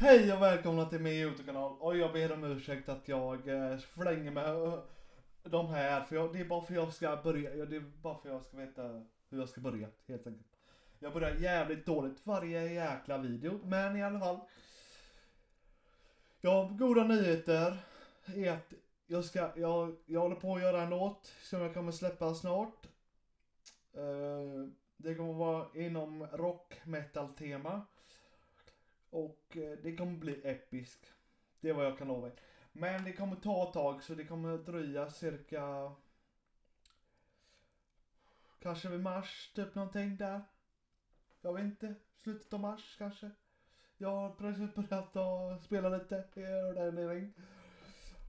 Hej och välkomna till min YouTube-kanal. Och jag ber om ursäkt att jag förlänger med de här. För det är bara för jag ska börja. Det är bara för jag ska veta hur jag ska börja, helt enkelt. Jag börjar jävligt dåligt varje jäkla video. Men i alla fall. Ja, goda nyheter är att jag håller på att göra en låt som jag kommer släppa snart. Det kommer vara inom rock metal tema. Och det kommer bli episk. Det är vad jag kan lova. Men det kommer ta ett tag, så det kommer dröja cirka kanske vid mars, typ någonting där. Jag vet inte, slutet av mars kanske. Jag har precis börjat att spela lite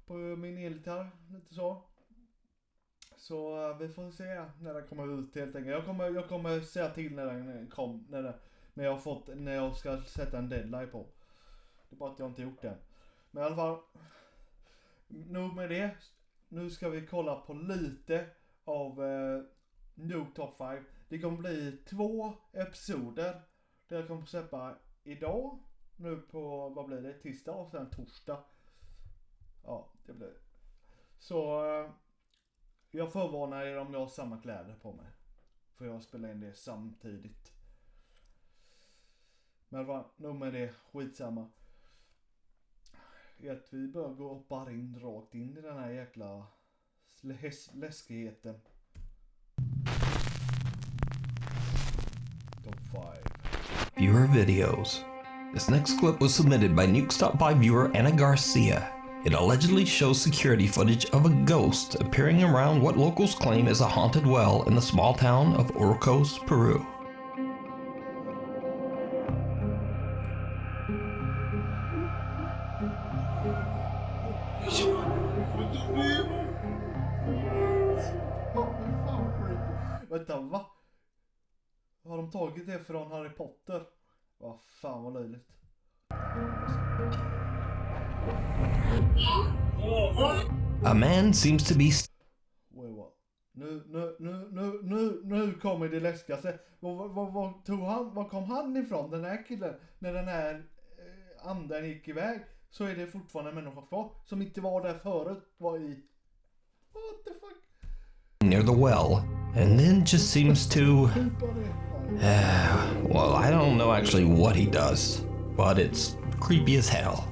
på min elgitarr, lite så. Så vi får se när den kommer ut, helt enkelt. Jag kommer säga till när den kommer, när jag ska sätta en deadline på. Det är bara att jag inte gjort det. Men i alla fall, nog med det. Nu ska vi kolla på lite av Nuke Top 5. Det kommer bli 2 episoder. Det jag kommer släppa idag. Nu på, vad blir det? Tisdag och sen torsdag. Ja, det blir. Så jag förvarnar er om jag har samma kläder på mig. För jag spelar in det samtidigt. Men vad, nog med det, skitsamma. Att vi bör gå och bara in rakt in i den här jäkla läskigheten. Top 5. Viewer videos. This next clip was submitted by Nuke Top 5 viewer Anna Garcia. It allegedly shows security footage of a ghost appearing around what locals claim is a haunted well in the small town of Orcos, Peru. Vänta, va? Har de tagit det från Harry Potter? Vad fan vad löjligt. A man seems to be Wait, what? Nu kommer det läskigaste. Var kom han ifrån, den här killen? När den här anden gick iväg, så är det fortfarande en människa kvar som inte var där förut, var i... What the fuck? near the well, and then just seems to... well, I don't know actually what he does, but it's creepy as hell.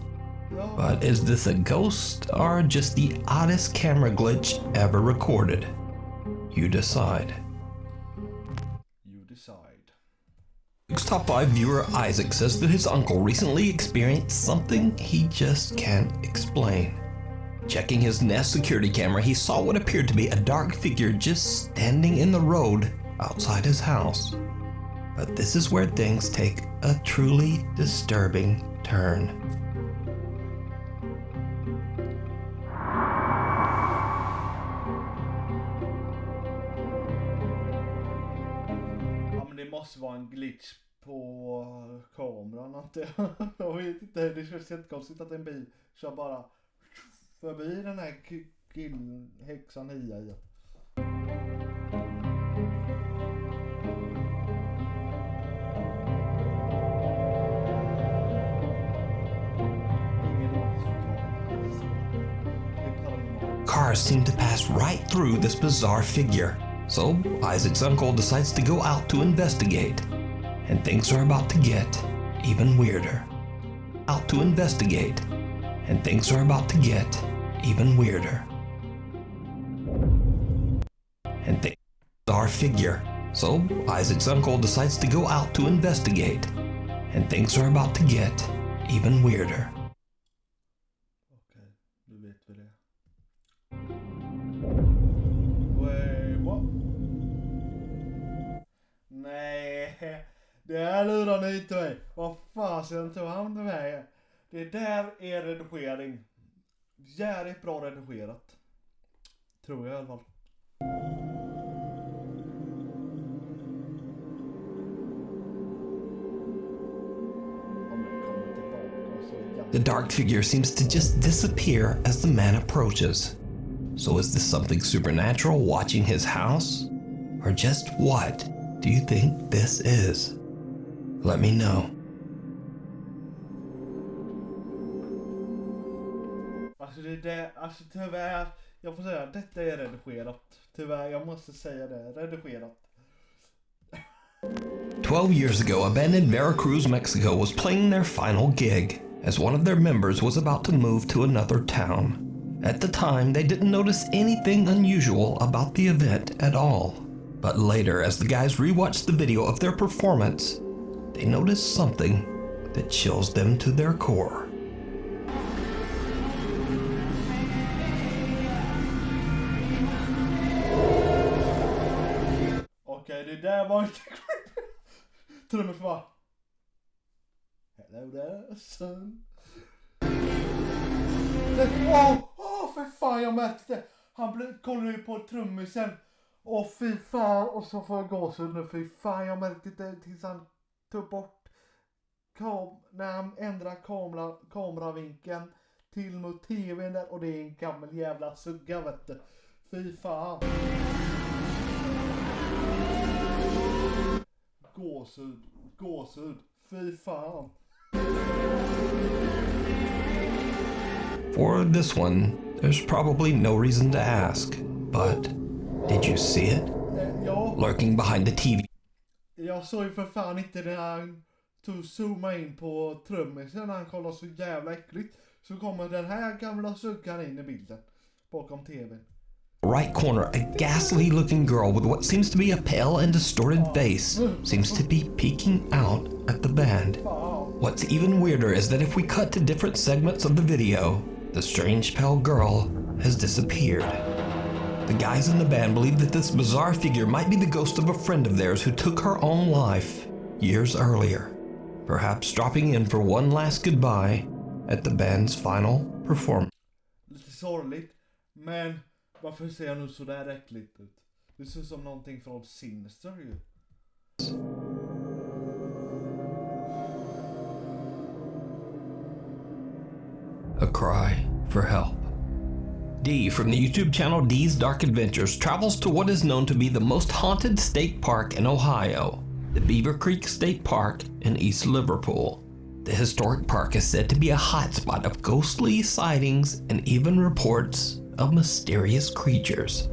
But is this a ghost or just the oddest camera glitch ever recorded? You decide. You decide. Nuke's Top 5 viewer Isaac says that his uncle recently experienced something he just can't explain. Checking his Nest security camera, he saw what appeared to be a dark figure just standing in the road outside his house. But this is where things take a truly disturbing turn. Ja, men det måste vara en glitch på kameran, inte? Jag vet inte, det känns jättekonstigt att en bil kör bara förbi den här häxan i. Cars seem to pass right through this bizarre figure, so Isaac's uncle decides to go out to investigate. And things are about to get even weirder. Out to investigate. And things are about to get even weirder. And things are figure. So Isaac's uncle decides to go out to investigate. And things are about to get even weirder. Okej, nu vet vi det. Wait, what? Nej, det här lurar ni inte mig. Vad fasen tog han med mig? Det där är redigering. Jävligt bra redigerat. Tror jag i alla fall. The dark figure seems to just disappear as the man approaches. So is this something supernatural watching his house? Or just what do you think this is? Let me know. det, alltså tyvärr, jag får säga att detta är redigerat. Tyvärr, jag måste säga det, redigerat. 12 years ago, a band in Veracruz, Mexico was playing their final gig as one of their members was about to move to another town. At the time, they didn't notice anything unusual about the event at all. But later, as the guys rewatched the video of their performance, they noticed something that chills them to their core. Okej, det där var inte creepy. Trummor bara. Hello there, son. Åh, för fan, jag märkte det. Kollade ju på trummisen. Åh, fy fan. Och så får jag gåshud nu. Fy fan, jag märkte det tills han tog bort när han ändrar kameravinkeln till mot tvn där. Och det är en gammal jävla sugga, vet du. Fy fan. Gåshud. Fy fan. For this one, there's probably no reason to ask, but did you see it? Ja. Lurking behind the TV. Jag såg ju för fan inte när han tog zooma in på trummisen när han kollade så jävla äckligt. Så kommer den här gamla suggan in i bilden bakom tvn. Right corner, a ghastly looking girl with what seems to be a pale and distorted face seems to be peeking out at the band. What's even weirder is that if we cut to different segments of the video, the strange pale girl has disappeared. The guys in the band believe that this bizarre figure might be the ghost of a friend of theirs who took her own life years earlier, perhaps dropping in for one last goodbye at the band's final performance. Lite sorgligt, men varför ser jag nu så där äckligt ut? Det ser som någonting från Sinister ju. A cry for help. Dee from the YouTube channel Dee's Dark Adventures travels to what is known to be the most haunted state park in Ohio, the Beaver Creek State Park in East Liverpool. The historic park is said to be a hotspot of ghostly sightings and even reports of mysterious creatures.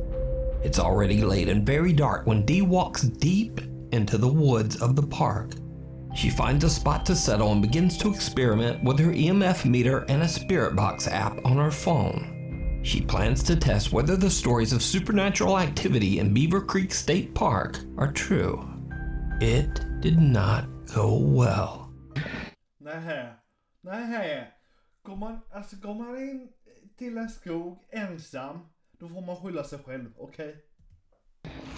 It's already late and very dark when Dee walks deep into the woods of the park. She finds a spot to settle and begins to experiment with her EMF meter and a spirit box app on her phone. She plans to test whether the stories of supernatural activity in Beaver Creek State Park are true. It did not go well. Nej. Går man in till en skog ensam, då får man skylla sig själv, okej?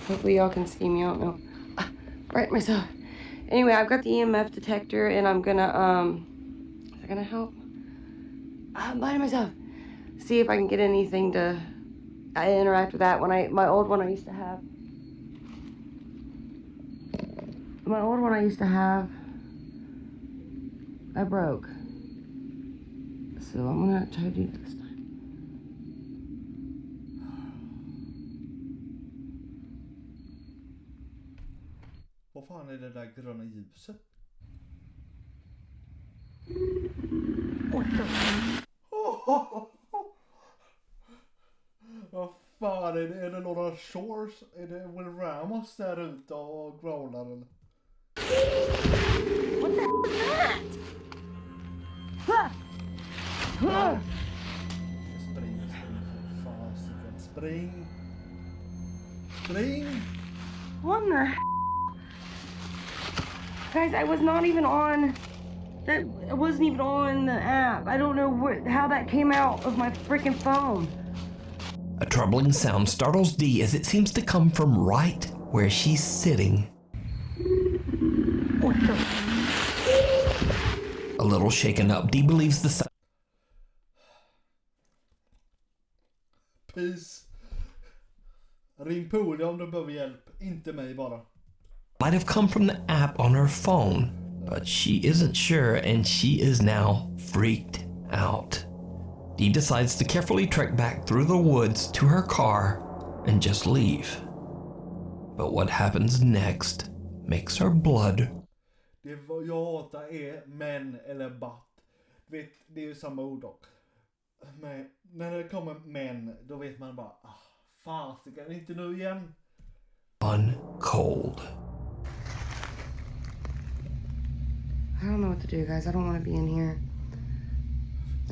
Hopefully y'all can see me, I don't know. Right myself. Anyway, I've got the EMF detector and I'm gonna, is that gonna help? I'm by myself. See if I can get anything to interact with that. My old one I used to have, I broke. So I'm gonna try to do it this time. Vad fan är det där gröna ljuset? Vad fan är det? Är det några shores? Är det Will Ramos där ute och growlar eller? What the hell is that? Spring för fasiken. Spring! What the hell? Guys, I was not even on. That wasn't even on the app. I don't know how that came out of my freaking phone. A troubling sound startles Dee as it seems to come from right where she's sitting. A little shaken up, Dee believes the sound Peace. Ring Poli om du behöver hjälp. Inte mig bara. might have come from the app on her phone, but she isn't sure and she is now freaked out. Dee decides to carefully trek back through the woods to her car and just leave. But what happens next makes her blood. Det jag hatar är män eller batt. Vet, det är ju samma ord dock. Men när det kommer män, då vet man bara, fasiken, inte nu igen. On cold. I don't know what to do, guys. I don't want to be in here.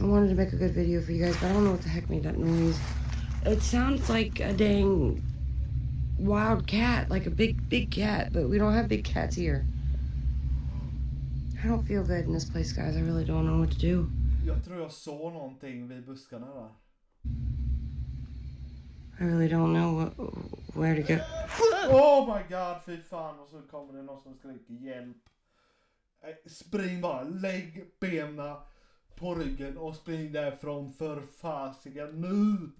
I wanted to make a good video for you guys, but I don't know what the heck made that noise. It sounds like a dang wild cat, like a big cat, but we don't have big cats here. I don't feel good in this place, guys. I really don't know what to do. Jag tror jag såg någonting vid buskarna där. I really don't know where to go. Oh my god, fy fan. Och så kommer det någon som skriker hjälp. Spring bara, lägg benen på ryggen och spring därifrån för fasiken nu.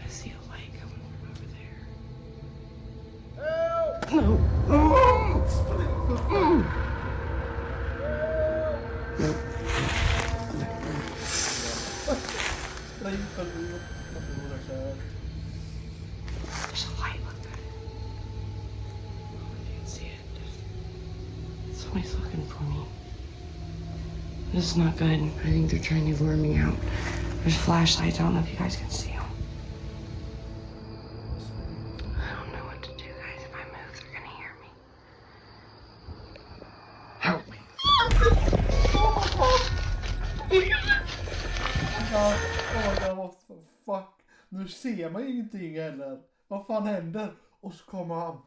I see a light coming from over there. No. There's a light, look at it. Oh, you can see it. Somebody's looking for me. This is not good. I think they're trying to lure me out. There's flashlights. I don't know if you guys can see them. I don't know what to do, guys. If I move, they're gonna hear me. Help me. What the fuck? Nu ser man ingenting heller. Vad fan händer? Och så kommer han.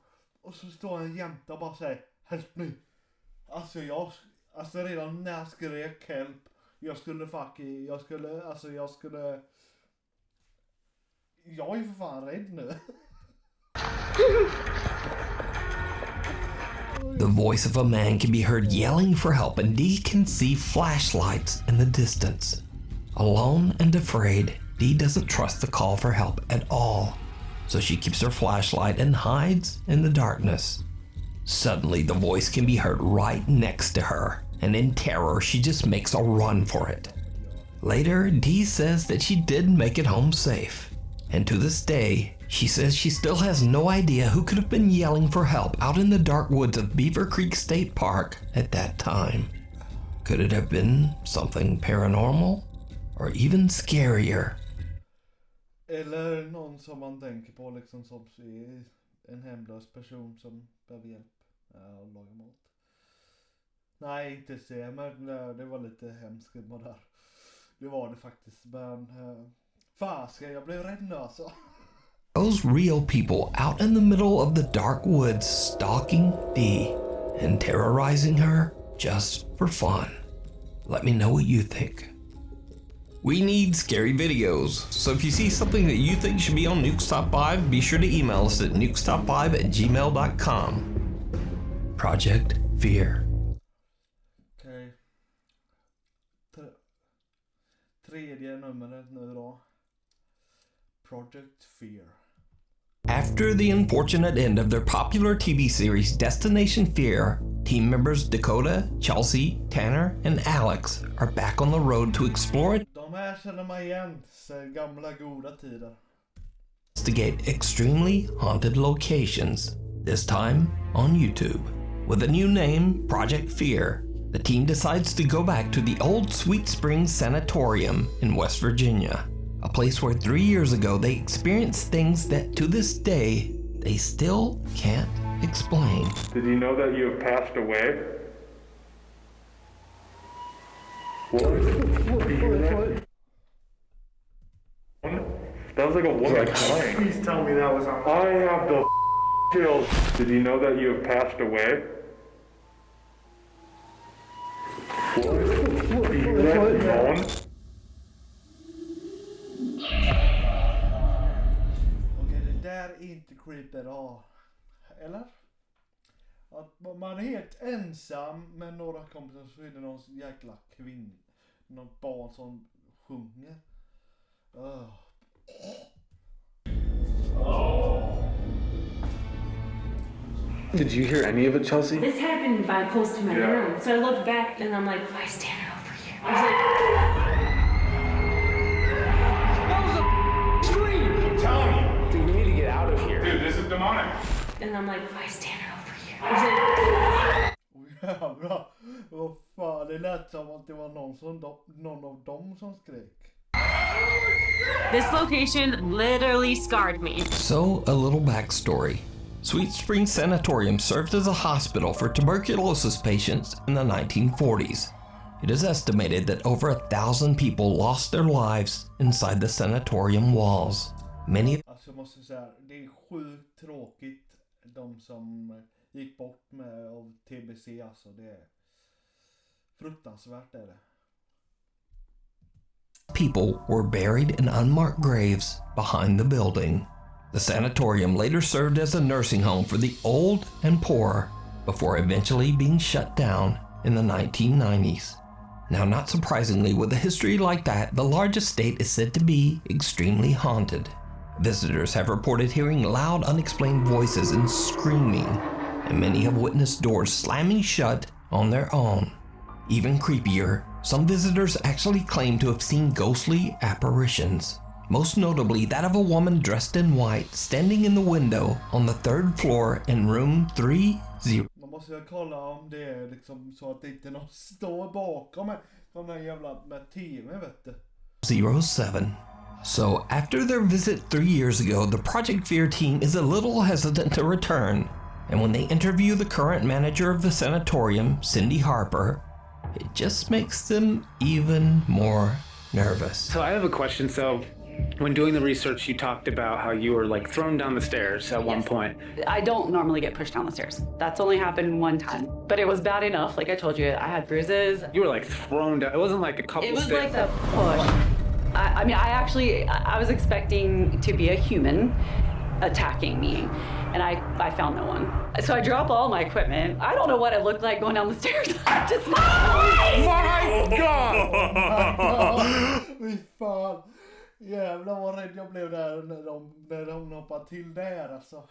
Och så står han jämte och bara säger help me. Alltså redan när jag skrek help. Jag är för fan rädd nu. The voice of a man can be heard yelling for help, and Dee can see flashlights in the distance. Alone and afraid, Dee doesn't trust the call for help at all, so she keeps her flashlight and hides in the darkness. Suddenly, the voice can be heard right next to her, and in terror, she just makes a run for it. Later, Dee says that she did make it home safe, and to this day, she says she still has no idea who could have been yelling for help out in the dark woods of Beaver Creek State Park at that time. Could it have been something paranormal? Or even scarier? Eller någon som man tänker på liksom som är en hemlös person som behöver hjälp att laga mat. Nej, inte se, men det var lite hemskt med där. Det var det faktiskt, men fasiken, jag blev rädd nu alltså. Those real people out in the middle of the dark woods stalking Dee and terrorizing her just for fun. Let me know what you think. We need scary videos, so if you see something that you think should be on Nuke's Top 5, be sure to email us at nukestop5@gmail.com. Project Fear. Okej. Tredje numret nu då. Project Fear. After the unfortunate end of their popular TV series Destination Fear, team members Dakota, Chelsea, Tanner, and Alex are back on the road to explore and De här känner man igen, sen gamla goda tider. investigate extremely haunted locations, this time on YouTube. With a new name, Project Fear, the team decides to go back to the old Sweet Springs Sanatorium in West Virginia, a place where 3 years ago they experienced things that to this day they still can't explain. Did you know that you have passed away? What? That was like a woman crying. Please tell me that was on. I have the chills. Did you know that you have passed away? What? Moan? Okej, det där är inte creepy då. Eller? Att man är helt ensam med några kompisar, så är det någon jäkla kvinna. Något barn som sjunger. Did you hear any of it, Chelsea? This happened by close to my room. So I looked back and I'm like, why is Tanner over here? I was like, That was a scream! I'm telling you. Dude, we need to get out of here. dude, this is demonic. And I'm like, why is Tanner over here? Jävlar. Vad fan, det lät som att det var någon av dem som skrek. This location literally scarred me. So, a little backstory. Sweet Spring Sanatorium served as a hospital for tuberculosis patients in the 1940s. It is estimated that over 1,000 people lost their lives inside the sanatorium walls. Many Alltså jag måste säga, det är sjukt tråkigt de som gick bort med av TBC, alltså det är fruktansvärt är det. people were buried in unmarked graves behind the building. The sanatorium later served as a nursing home for the old and poor before eventually being shut down in the 1990s. Now, not surprisingly, with a history like that, the large estate is said to be extremely haunted. Visitors have reported hearing loud, unexplained voices and screaming, and many have witnessed doors slamming shut on their own. Even creepier, some visitors actually claim to have seen ghostly apparitions, most notably that of a woman dressed in white standing in the window on the third floor in room 30. Man måste ju kolla om det är liksom så att det inte någon står bakom mig. Som den jävla med TV, vet du. 07. So, after their visit 3 years ago, the Project Fear team is a little hesitant to return, and when they interview the current manager of the sanatorium, Cindy Harper, it just makes them even more nervous. So I have a question. So when doing the research, you talked about how you were like thrown down the stairs at one point. I don't normally get pushed down the stairs. That's only happened one time, but it was bad enough. Like I told you, I had bruises. You were like thrown down. It wasn't like a couple It was stairs. like the push. I mean, I was expecting to be a human attacking me, and I found no one. So I drop all my equipment. I don't know what it looked like going down the stairs. I just My God! Fy fan. Jävlar vad rädd jag blev där när de hoppade till där alltså.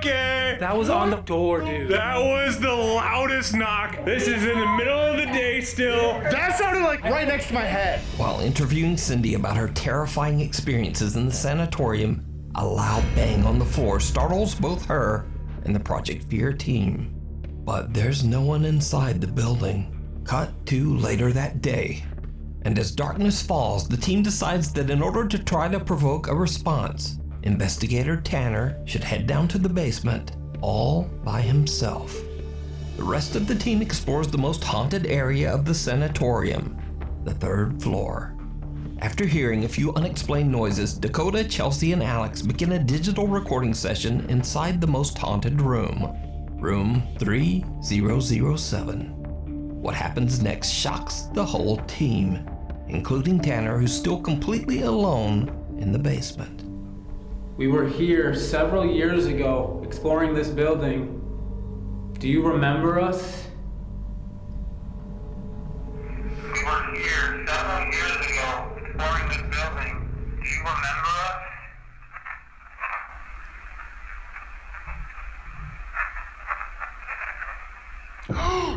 Okay. That was on the door, dude. That was the loudest knock. This is in the middle of the day still. That sounded like right next to my head. While interviewing Cindy about her terrifying experiences in the sanatorium, a loud bang on the floor startles both her and the Project Fear team. But there's no one inside the building. Cut to later that day. And as darkness falls, the team decides that in order to try to provoke a response, Investigator Tanner should head down to the basement all by himself. The rest of the team explores the most haunted area of the sanatorium, the third floor. After hearing a few unexplained noises, Dakota, Chelsea, and Alex begin a digital recording session inside the most haunted room, room 3007. What happens next shocks the whole team, including Tanner, who's still completely alone in the basement. We were here several years ago exploring this building. Do you remember us? We were here several years ago exploring this building. Do you remember us?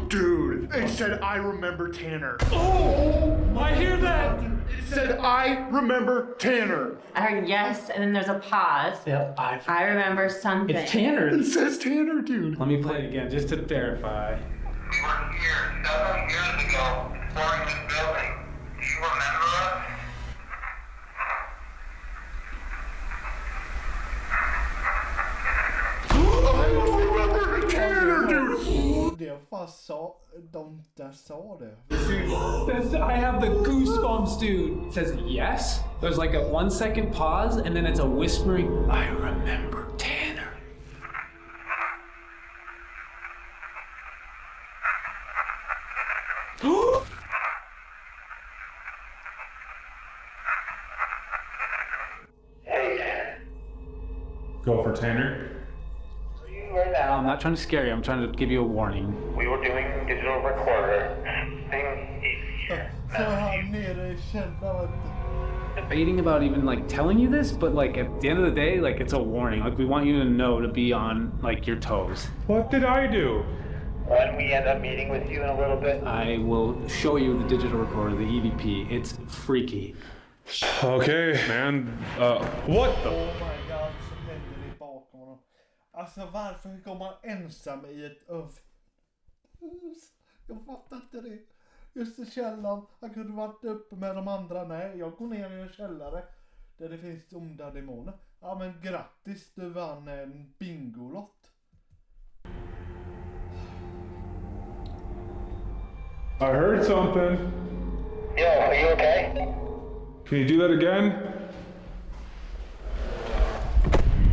Dude, it said I remember Tanner. Oh, I hear that. It said I remember Tanner. I heard yes, and then there's a pause. Yep, I remember something. It's Tanner. It says Tanner, dude. Let me play it again just to verify. We were here several years ago exploring this building. Do you remember us? I remember Tanner, dude. Det fast sa, de där sa det. I have the goosebumps, dude. It says yes. There's like a 1 second pause, and then it's a whispering, I remember Tanner. Go for Tanner. Right now, I'm not trying to scare you. I'm trying to give you a warning. we were doing digital recorder. Thing is here. Så han nere i källaren. Debating about even like telling you this, but like at the end of the day, like it's a warning. Like we want you to know to be on like your toes. What did I do? When we end up meeting with you in a little bit, I will show you the digital recorder, the EVP. It's freaky. Okay, man. What the? Oh my god, som händer Alltså varför går man ensam i ett hus? Jag fattar inte det. Just i källaren. Han kunde varit uppe med de andra. Nej, jag går ner i en källare. Där det finns onda demoner. Ja men grattis, du vann en bingolott. I heard something. Yo, are you okay? Can you do that again?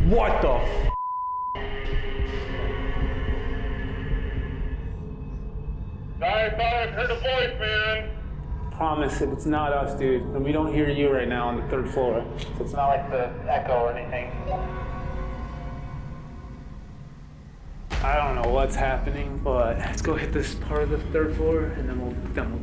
What the f? I thought I heard a voice, man. Promise if it's not us, dude. And we don't hear you right now on the 3rd floor. So it's not like the echo or anything. I don't know what's happening, but let's go hit this part of the 3rd floor and then we'll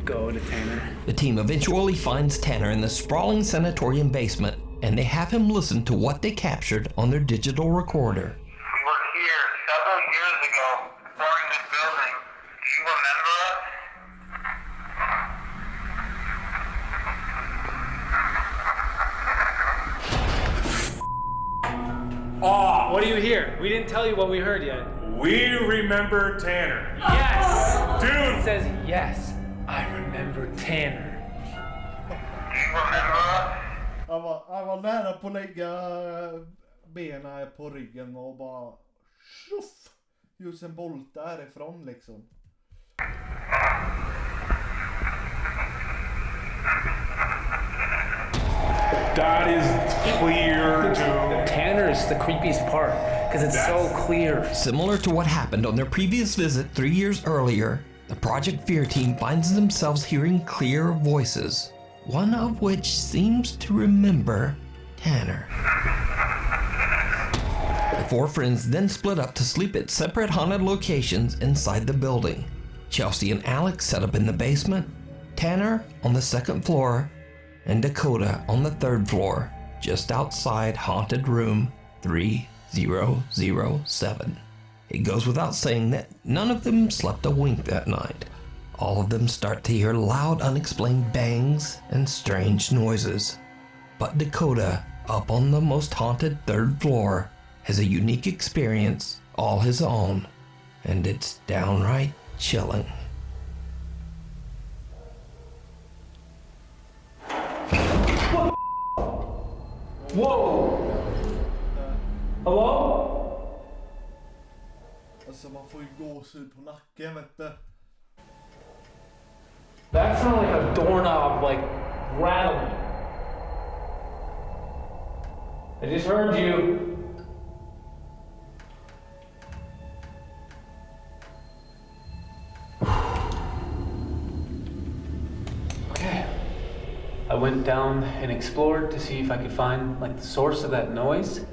go to Tanner. The team eventually finds Tanner in the sprawling sanatorium basement, and they have him listen to what they captured on their digital recorder. We were here several years ago, exploring this building. Do you remember us? Oh, what do you hear? We didn't tell you what we heard yet. We remember Tanner. Yes! It Dude! says yes. I remember Tanner. Do you remember us? Han var nära på att lägga benen på ryggen och bara tjoff! Just en bolt därifrån liksom. That is clear, dude. Tanner is the creepiest part because it's so clear. Similar to what happened on their previous visit 3 years earlier, the Project Fear team finds themselves hearing clear voices, one of which seems to remember Tanner. The 4 friends then split up to sleep at separate haunted locations inside the building. Chelsea and Alex set up in the basement, Tanner on the 2nd floor, and Dakota on the 3rd floor, just outside haunted room 3007. It goes without saying that none of them slept a wink that night. All of them start to hear loud, unexplained bangs and strange noises. But Dakota, up on the most haunted 3rd floor, has a unique experience all his own, and it's downright chilling. Whoa! Hello? Alltså man får ju gåshud på nacken vet du. That sounded like a doorknob, like, rattling. I just heard you. Okay. I went down and explored to see if I could find, like, the source of that noise.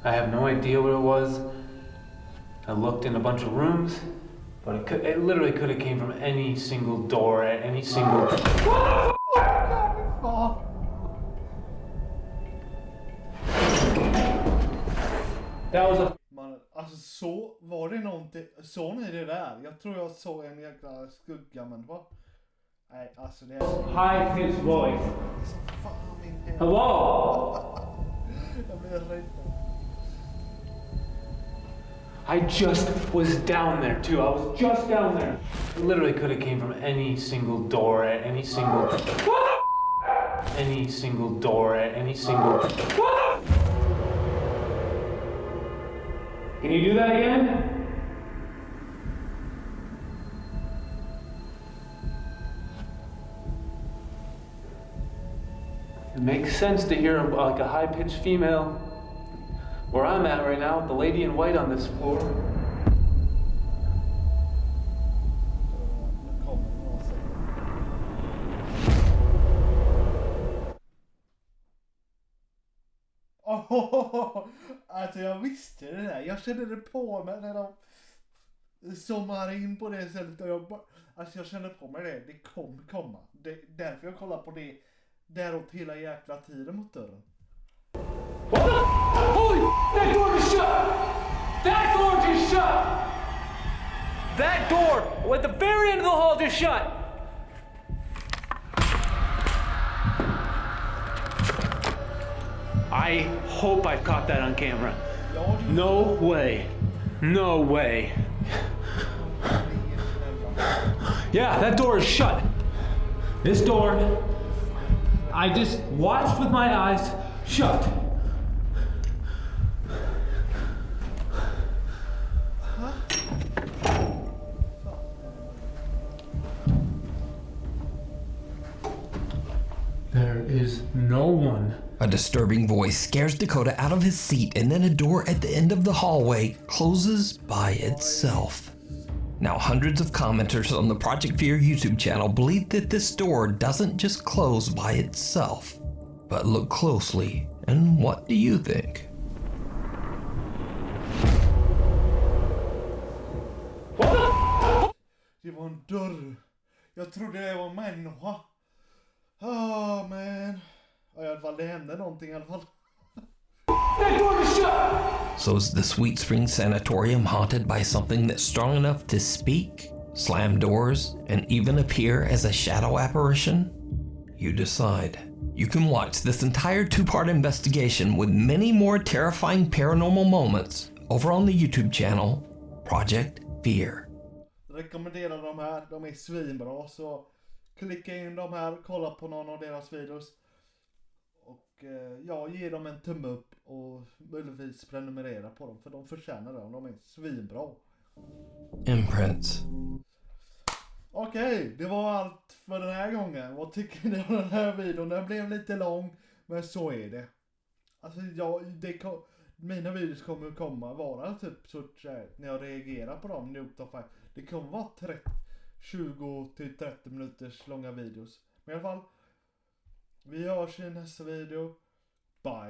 I have no idea what it was. I looked in a bunch of rooms. But it literally could have came from any single door at any single... That was a... Man, alltså så var det någonting, såg ni det där? Jag tror jag såg en jäkla skugga men vad? Nej alltså det är... high pitched voice. Fan min jävla... Hello? Jag blir rädd. I just was down there too. I was just down there. It literally could have came from any single door at any single... any single door at any single... Can you do that again? It makes sense to hear like a high-pitched female. Where I'm at right now, the lady in white on this floor. Alltså jag visste det där. Jag kände det på mig när de zoomade in på det sättet och jag kände på mig det. Det kommer komma. Det är därför jag kollar på det däråt hela jäkla tiden mot dörren. What the Holy! That door just shut! That door just shut! That door at the very end of the hall just shut! I hope I've caught that on camera. No way. No way. Yeah, that door is shut. This door, I just watched with my eyes shut. There is no one. A disturbing voice scares Dakota out of his seat, and then a door at the end of the hallway closes by itself. Now, hundreds of commenters on the Project Fear YouTube channel believe that this door doesn't just close by itself. But look closely, and what do you think? Det var en dörr. Jag trodde det var en människa. Oh man. I alla fall, det hände någonting i alla fall. So is the Sweet Spring Sanatorium haunted by something that's strong enough to speak, slam doors, and even appear as a shadow apparition? You decide. You can watch this entire 2-part investigation with many more terrifying paranormal moments over on the YouTube channel Project Fear. Rekommenderar de här, de är svinbra, så klicka in de här, kolla på någon av deras videos. Och ge dem en tumme upp och möjligtvis prenumerera på dem, för de förtjänar det, de är svinbra. Imprints. Okej, det var allt för den här gången. Vad tycker ni om den här videon? Den blev lite lång, men så är det. Alltså mina videos kommer vara typ så när jag reagerar på dem, Nuke. Det kommer vara 20-30 minuters långa videos. Men i alla fall, vi hörs i nästa video. Bye.